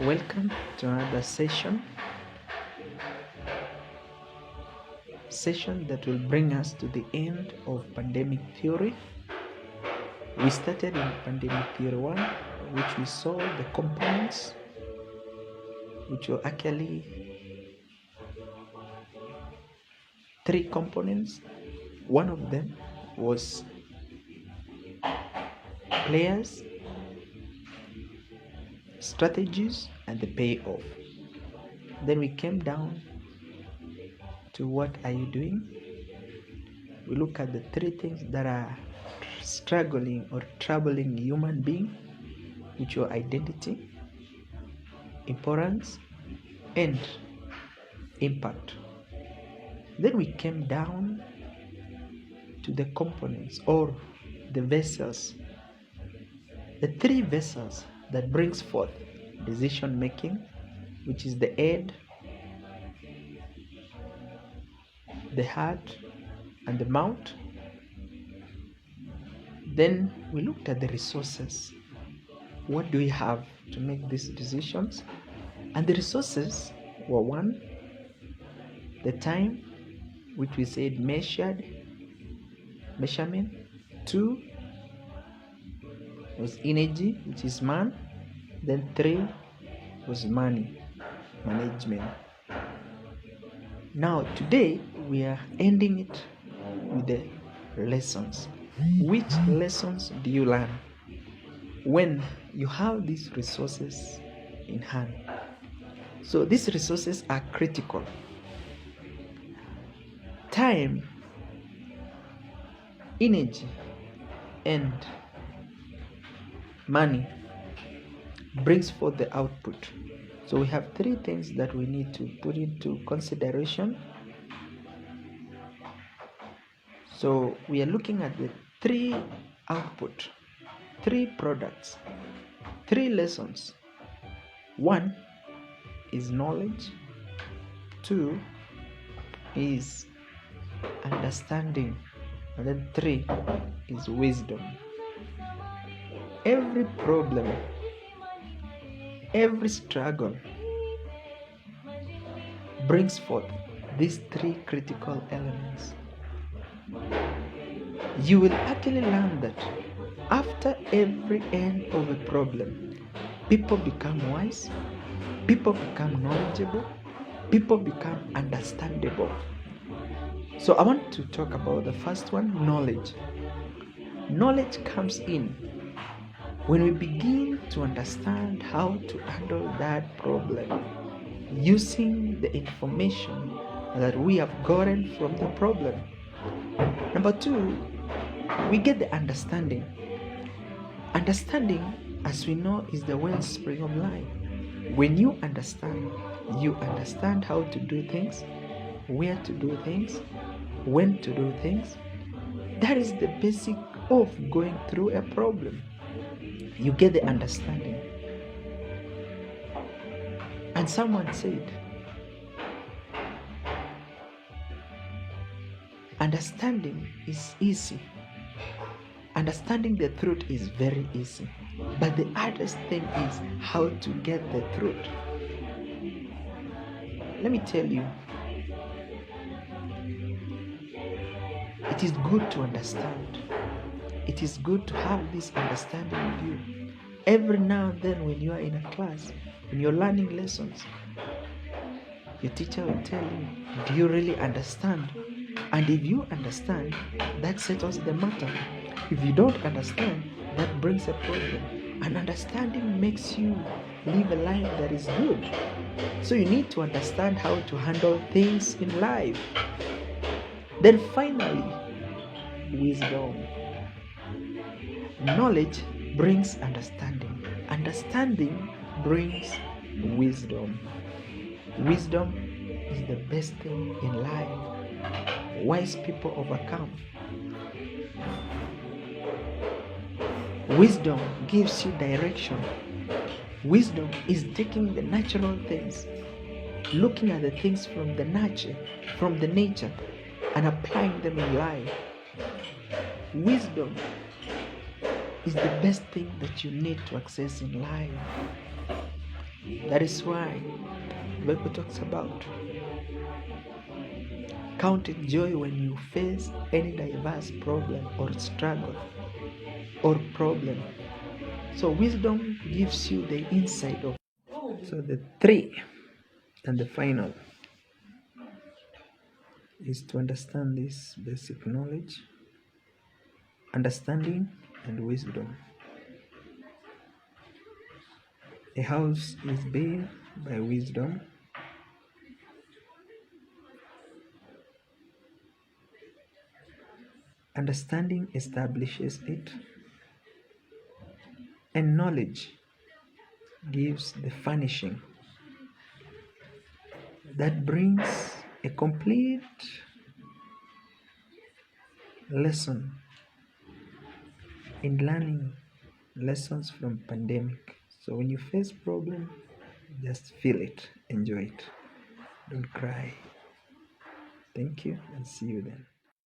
Welcome to another session that will bring us to the end of pandemic theory. We started in pandemic theory 1, which we saw the components, which were actually 3 components. One of them was players, strategies, and the payoff. Then we came down to what are you doing? We look at the 3 things that are struggling or troubling human being, which are identity, importance, and impact. Then we came down to the components or the vessels, the 3 vessels that brings forth decision making, which is the head, the heart, and the mouth. Then we looked at the resources. What do we have to make these decisions? And the resources were 1, the time, which we said measurement. 2 was energy, which is man. Then 3 was money, management. Now today we are ending it with the lessons. Which lessons do you learn when you have these resources in hand? So these resources are critical. Time, energy, and money brings forth the output. So we have 3 things that we need to put into consideration. So we are looking at the 3 output, 3 products, 3 lessons. 1 is knowledge, 2 is understanding, and then 3 is wisdom. Every problem, every struggle brings forth these 3 critical elements. You will actually learn that after every end of a problem, people become wise, people become knowledgeable, people become understandable. So I want to talk about the first one, knowledge. Knowledge comes in when we begin to understand how to handle that problem using the information that we have gotten from the problem. Number 2, we get the understanding. Understanding, as we know, is the wellspring of life. When you understand how to do things, where to do things, when to do things. That is the basic of going through a problem. You get the understanding. And someone said, understanding is easy. Understanding the truth is very easy. But the hardest thing is how to get the truth. Let me tell you, it is good to understand. It is good to have this understanding with you. Every now and then when you are in a class, when you're learning lessons, your teacher will tell you, do you really understand? And if you understand, that settles the matter. If you don't understand, that brings a problem. And understanding makes you live a life that is good. So you need to understand how to handle things in life. Then finally, wisdom. Knowledge brings understanding. Understanding brings wisdom. Wisdom is the best thing in life. Wise people overcome. Wisdom gives you direction. Wisdom is taking the natural things, looking at the things from the nature, and applying them in life. Wisdom is the best thing that you need to access in life. That is why the Bible talks about count it joy when you face any diverse problem or struggle or problem. So wisdom gives you the insight of. So the three and the final is to understand this basic knowledge, understanding and wisdom. A house is built by wisdom. Understanding establishes it, and knowledge gives the furnishing that brings a complete lesson in learning lessons from pandemic. So when you face problem, just feel it, enjoy it, don't cry. Thank you and see you then.